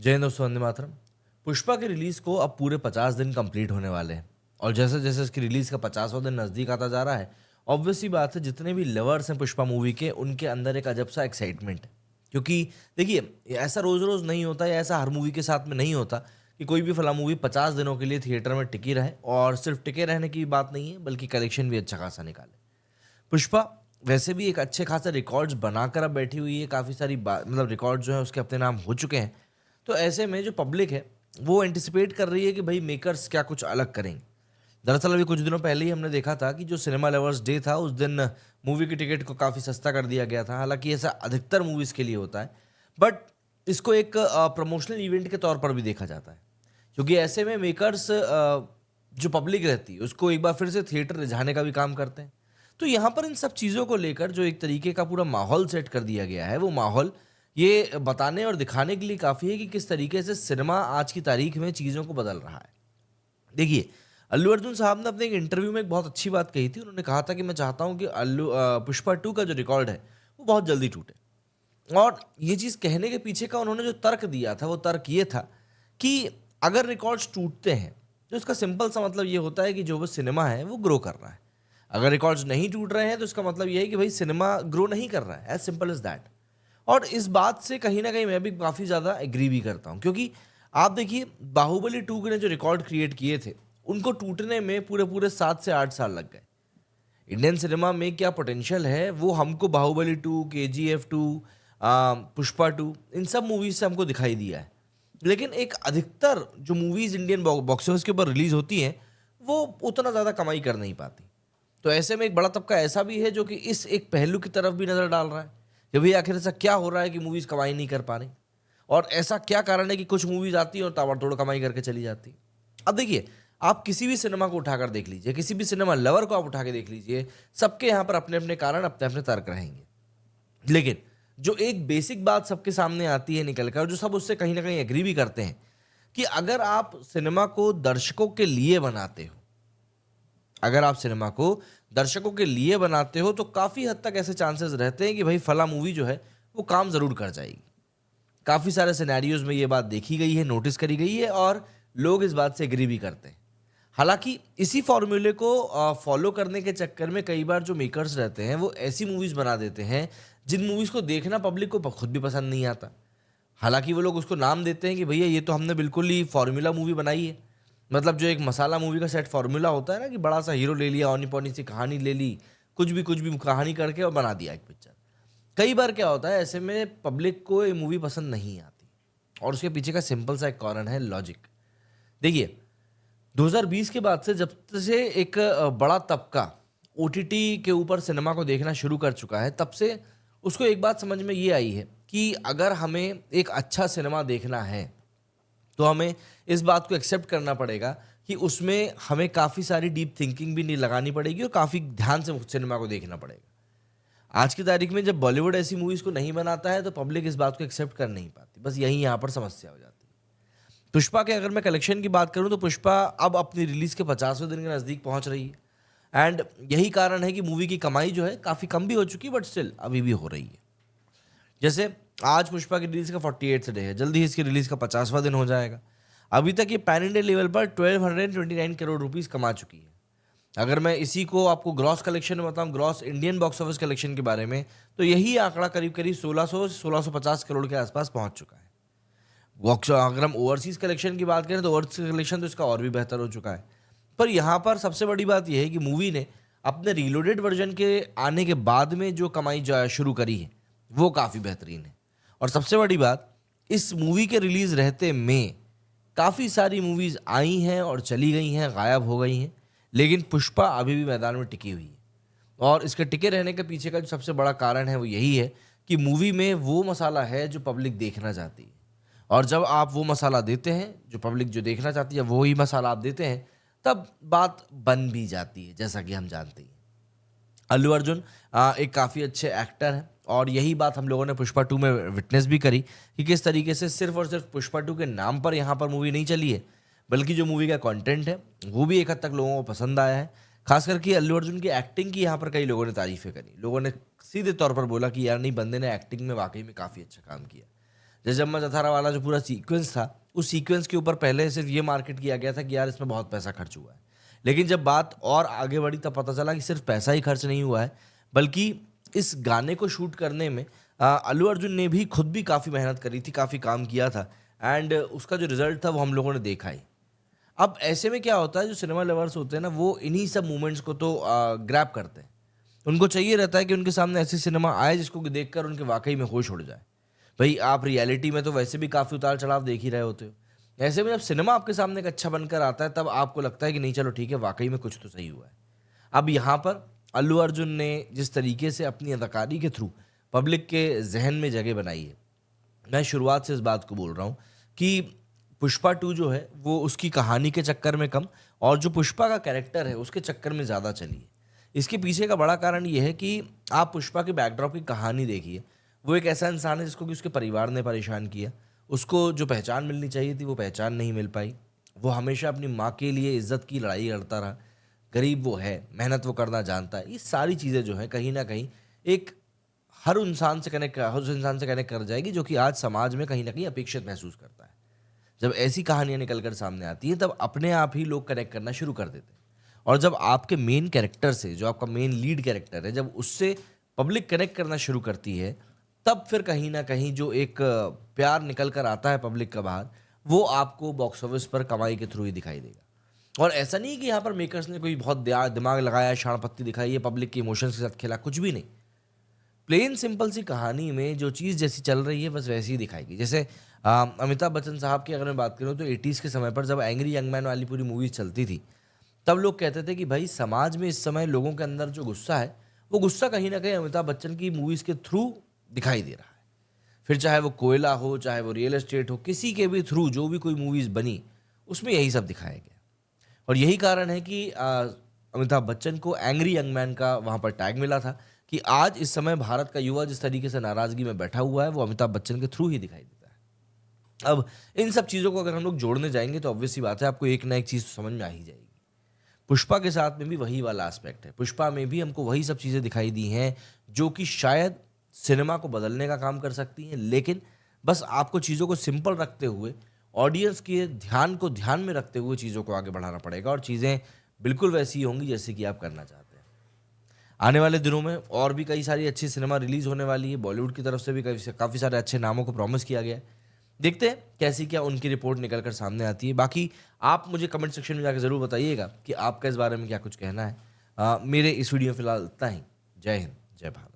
जय हिंद दोस्तों, वंदे मातरम। पुष्पा की रिलीज को अब पूरे 50 दिन कंप्लीट होने वाले हैं और जैसे जैसे इसकी रिलीज का 50वां दिन नजदीक आता जा रहा है, ऑब्वियस सी बात है, जितने भी लवर्स हैं पुष्पा मूवी के, उनके अंदर एक अजब सा एक्साइटमेंट है। क्योंकि देखिए, ऐसा रोज रोज नहीं होता या ऐसा हर मूवी के साथ में नहीं होता कि कोई भी फला मूवी 50 दिनों के लिए थिएटर में टिकी रहे। और सिर्फ टिके रहने की बात नहीं है, बल्कि कलेक्शन भी अच्छा खासा निकाले। पुष्पा वैसे भी एक अच्छे खासे रिकॉर्ड्स बनाकर अब बैठी हुई है। काफ़ी सारी मतलब रिकॉर्ड जो है उसके अपने नाम हो चुके हैं। तो ऐसे में जो पब्लिक है वो एंटिसिपेट कर रही है कि भाई मेकर्स क्या कुछ अलग करेंगे। दरअसल अभी कुछ दिनों पहले ही हमने देखा था कि जो सिनेमा लवर्स डे था उस दिन मूवी की टिकट को काफ़ी सस्ता कर दिया गया था। हालांकि ऐसा अधिकतर मूवीज़ के लिए होता है, बट इसको एक प्रमोशनल इवेंट के तौर पर भी देखा जाता है। क्योंकि ऐसे में मेकर्स जो पब्लिक रहती है उसको एक बार फिर से थिएटर रिझाने का भी काम करते हैं। तो यहाँ पर इन सब चीज़ों को लेकर जो एक तरीके का पूरा माहौल सेट कर दिया गया है, वो माहौल ये बताने और दिखाने के लिए काफ़ी है कि किस तरीके से सिनेमा आज की तारीख में चीज़ों को बदल रहा है। देखिए, अल्लू अर्जुन साहब ने अपने एक इंटरव्यू में एक बहुत अच्छी बात कही थी। उन्होंने कहा था कि मैं चाहता हूँ कि पुष्पा 2 का जो रिकॉर्ड है वो बहुत जल्दी टूटे। और ये चीज़ कहने के पीछे का उन्होंने जो तर्क दिया था, वो तर्क ये था कि अगर रिकॉर्ड्स टूटते हैं तो इसका सिंपल सा मतलब ये होता है कि जो वो सिनेमा है वो ग्रो कर रहा है। अगर रिकॉर्ड्स नहीं टूट रहे हैं तो इसका मतलब ये है कि भाई सिनेमा ग्रो नहीं कर रहा है। As simple as that. और इस बात से कहीं ना कहीं मैं भी काफ़ी ज़्यादा एग्री भी करता हूँ, क्योंकि आप देखिए, बाहुबली 2 ने जो रिकॉर्ड क्रिएट किए थे उनको टूटने में पूरे पूरे 7 से 8 साल लग गए। इंडियन सिनेमा में क्या पोटेंशियल है वो हमको बाहुबली 2, KGF 2, पुष्पा 2, इन सब मूवीज से हमको दिखाई दिया है। लेकिन एक अधिकतर जो मूवीज इंडियन बॉक्स ऑफिस के ऊपर रिलीज होती हैं वो उतना ज़्यादा कमाई कर नहीं पाती। तो ऐसे में एक बड़ा तबका ऐसा भी है जो कि इस एक पहलू की तरफ भी नज़र डाल रहा है कि भाई आखिर ऐसा क्या हो रहा है कि मूवीज कमाई नहीं कर पा रही, और ऐसा क्या कारण है कि कुछ मूवीज आती हैं और ताबड़तोड़ कमाई करके चली जाती हैं। अब देखिए, आप किसी भी सिनेमा को उठाकर देख लीजिए, किसी भी सिनेमा लवर को आप उठा के देख लीजिए, सबके यहाँ पर अपने अपने कारण, अपने अपने तर्क रहेंगे। लेकिन जो एक बेसिक बात सबके सामने आती है निकल कर, जो सब उससे कहीं ना कहीं एग्री भी करते हैं, कि अगर आप सिनेमा को दर्शकों के लिए बनाते हो, अगर आप सिनेमा को दर्शकों के लिए बनाते हो तो काफ़ी हद तक ऐसे चांसेस रहते हैं कि भाई फला मूवी जो है वो काम ज़रूर कर जाएगी। काफ़ी सारे सिनेरियोज में ये बात देखी गई है, नोटिस करी गई है, और लोग इस बात से एग्री भी करते हैं। हालांकि इसी फॉर्मूले को फॉलो करने के चक्कर में कई बार जो मेकर्स रहते हैं वो ऐसी मूवीज़ बना देते हैं जिन मूवीज़ को देखना पब्लिक को खुद भी पसंद नहीं आता। हालांकि वो लोग उसको नाम देते हैं कि भैया ये तो हमने बिल्कुल ही फॉर्मूला मूवी बनाई है। मतलब जो एक मसाला मूवी का सेट फॉर्मूला होता है ना, कि बड़ा सा हीरो ले लिया, औनी पौनी सी कहानी ले ली, कुछ भी कहानी करके और बना दिया एक पिक्चर। कई बार क्या होता है, ऐसे में पब्लिक को ये मूवी पसंद नहीं आती, और उसके पीछे का सिंपल सा एक कारण है, लॉजिक। देखिए, 2020 के बाद से जब से एक बड़ा तबका ओटीटी के ऊपर सिनेमा को देखना शुरू कर चुका है, तब से उसको एक बात समझ में ये आई है कि अगर हमें एक अच्छा सिनेमा देखना है तो हमें इस बात को एक्सेप्ट करना पड़ेगा कि उसमें हमें काफ़ी सारी डीप थिंकिंग भी नहीं लगानी पड़ेगी और काफ़ी ध्यान से सिनेमा को देखना पड़ेगा। आज की तारीख में जब बॉलीवुड ऐसी मूवीज़ को नहीं बनाता है तो पब्लिक इस बात को एक्सेप्ट कर नहीं पाती। बस यही यहाँ पर समस्या हो जाती है। पुष्पा के अगर मैं कलेक्शन की बात करूं तो पुष्पा अब अपनी रिलीज के 50वें दिन के नज़दीक पहुंच रही है, एंड यही कारण है कि मूवी की कमाई जो है काफ़ी कम भी हो चुकी है, बट स्टिल अभी भी हो रही है। जैसे आज पुष्पा की रिलीज का 48th डे है, जल्दी ही इसकी रिलीज का 50वां दिन हो जाएगा। अभी तक ये पैन इंडिया लेवल पर 1229 करोड़ रुपीस कमा चुकी है। अगर मैं इसी को आपको ग्रॉस कलेक्शन में बताऊं, gross Indian box office collection के बारे में, तो यही आंकड़ा करीब करीब 1600 से 1650 करोड़ के आसपास पहुंच चुका है। अगर हम ओवरसीज कलेक्शन की बात करें तो ओवरसीज कलेक्शन तो इसका और भी बेहतर हो चुका है। पर यहाँ पर सबसे बड़ी बात यह है कि मूवी ने अपने रीलोडेड वर्जन के आने के बाद में जो कमाई शुरू करी है वो काफ़ी बेहतरीन है। और सबसे बड़ी बात, इस मूवी के रिलीज रहते में काफ़ी सारी मूवीज़ आई हैं और चली गई हैं, गायब हो गई हैं, लेकिन पुष्पा अभी भी मैदान में टिकी हुई है। और इसके टिके रहने के पीछे का जो सबसे बड़ा कारण है वो यही है कि मूवी में वो मसाला है जो पब्लिक देखना चाहती है। और जब आप वो मसाला देते हैं जो पब्लिक जो देखना चाहती है, वो ही मसाला आप देते हैं, तब बात बन भी जाती है, जैसा कि हम जानते हैं। अल्लू अर्जुन एक काफ़ी अच्छे एक्टर हैं, और यही बात हम लोगों ने पुष्पा 2 में विटनेस भी करी कि किस तरीके से सिर्फ और सिर्फ पुष्पा 2 के नाम पर यहाँ पर मूवी नहीं चली है, बल्कि जो मूवी का कंटेंट है वो भी एक हद तक लोगों को पसंद आया है। खास करके अल्लू अर्जुन की एक्टिंग की यहाँ पर कई लोगों ने तारीफें करी। लोगों ने सीधे तौर पर बोला कि यार नहीं, बंदे ने एक्टिंग में वाकई में काफ़ी अच्छा काम किया। जैसे जम्मा जथारा वाला जो पूरा सीक्वेंस था, उस सीक्वेंस के ऊपर पहले सिर्फ ये मार्केट किया गया था कि यार इसमें बहुत पैसा खर्च हुआ है। लेकिन जब बात और आगे बढ़ी तब पता चला कि सिर्फ पैसा ही खर्च नहीं हुआ है, बल्कि इस गाने को शूट करने में अल्लू अर्जुन ने भी खुद भी काफ़ी मेहनत करी थी, काफ़ी काम किया था, एंड उसका जो रिजल्ट था वो हम लोगों ने देखा ही। अब ऐसे में क्या होता है, जो सिनेमा लवर्स होते हैं ना, वो इन्हीं सब मोमेंट्स को तो ग्रैब करते हैं। उनको चाहिए रहता है कि उनके सामने ऐसी सिनेमा आए जिसको कि देखकर उनके वाकई में होश उड़ जाए। भाई आप रियलिटी में तो वैसे भी काफ़ी उतार चढ़ाव देख ही रहे होते हो। ऐसे में जब सिनेमा आपके सामने एक अच्छा बनकर आता है, तब आपको लगता है कि नहीं चलो ठीक है, वाकई में कुछ तो सही हुआ है। अब यहाँ पर अल्लू अर्जुन ने जिस तरीके से अपनी अदाकारी के थ्रू पब्लिक के जहन में जगह बनाई है, मैं शुरुआत से इस बात को बोल रहा हूँ कि पुष्पा 2 जो है वो उसकी कहानी के चक्कर में कम, और जो पुष्पा का कैरेक्टर है उसके चक्कर में ज़्यादा चली है। इसके पीछे का बड़ा कारण ये है कि आप पुष्पा के बैकड्रॉप की कहानी देखिए। वो एक ऐसा इंसान है जिसको कि उसके परिवार ने परेशान किया। उसको जो पहचान मिलनी चाहिए थी वो पहचान नहीं मिल पाई। वो हमेशा अपनी माँ के लिए इज्जत की लड़ाई लड़ता रहा। गरीब वो है, मेहनत वो करना जानता है। ये सारी चीज़ें जो हैं कहीं न कहीं एक हर उस इंसान से कनेक्ट कर जाएगी जो कि आज समाज में कहीं न कहीं अपेक्षित महसूस करता है। जब ऐसी कहानियाँ निकल कर सामने आती हैं तब अपने आप ही लोग कनेक्ट करना शुरू कर देते हैं। और जब आपके मेन कैरेक्टर से, जो आपका मेन लीड कैरेक्टर है, जब उससे पब्लिक कनेक्ट करना शुरू करती है, तब फिर कहीं न कहीं जो एक प्यार निकल कर आता है पब्लिक का बाहर, वो आपको बॉक्स ऑफिस पर कमाई के थ्रू ही दिखाई देगा। और ऐसा नहीं कि यहाँ पर मेकर्स ने कोई बहुत दिमाग लगाया, शाण पत्ती दिखाई है, पब्लिक के इमोशंस के साथ खेला, कुछ भी नहीं। प्लेन सिंपल सी कहानी में जो चीज़ जैसी चल रही है बस वैसी ही दिखाएगी। जैसे अमिताभ बच्चन साहब की अगर मैं बात करूँ तो 80s के समय पर जब एंग्री यंग मैन वाली पूरी मूवीज़ चलती थी, तब लोग कहते थे कि भाई समाज में इस समय लोगों के अंदर जो गुस्सा है, वो गुस्सा कहीं न कहीं अमिताभ बच्चन की मूवीज़ के थ्रू दिखाई दे रहा है। फिर चाहे वो कोयला हो, चाहे वो रियल एस्टेट हो, किसी के भी थ्रू जो भी कोई मूवीज़ बनी, उसमें यही सब दिखाया गया। और यही कारण है कि अमिताभ बच्चन को एंग्री यंग मैन का वहाँ पर टैग मिला था कि आज इस समय भारत का युवा जिस तरीके से नाराज़गी में बैठा हुआ है, वो अमिताभ बच्चन के थ्रू ही दिखाई देता है। अब इन सब चीज़ों को अगर हम लोग जोड़ने जाएँगे तो ऑब्वियस सी बात है, आपको एक ना एक चीज़ तो समझ में आ ही जाएगी। पुष्पा के साथ में भी वही वाला एस्पेक्ट है। पुष्पा में भी हमको वही सब चीज़ें दिखाई दी हैं, जो कि शायद सिनेमा को बदलने का काम कर सकती हैं, लेकिन बस आपको चीज़ों को सिंपल रखते हुए, ऑडियंस के ध्यान को ध्यान में रखते हुए चीज़ों को आगे बढ़ाना पड़ेगा और चीज़ें बिल्कुल वैसी ही होंगी जैसे कि आप करना चाहते हैं। आने वाले दिनों में और भी कई सारी अच्छी सिनेमा रिलीज़ होने वाली है। बॉलीवुड की तरफ से भी काफ़ी सारे अच्छे नामों को प्रॉमिस किया गया है। देखते हैं कैसी क्या उनकी रिपोर्ट निकल कर सामने आती है। बाकी आप मुझे कमेंट सेक्शन में जाकर ज़रूर बताइएगा कि आपका इस बारे में क्या कुछ कहना है। मेरे इस वीडियो में फ़िलहाल इतना ही। जय हिंद, जय भारत।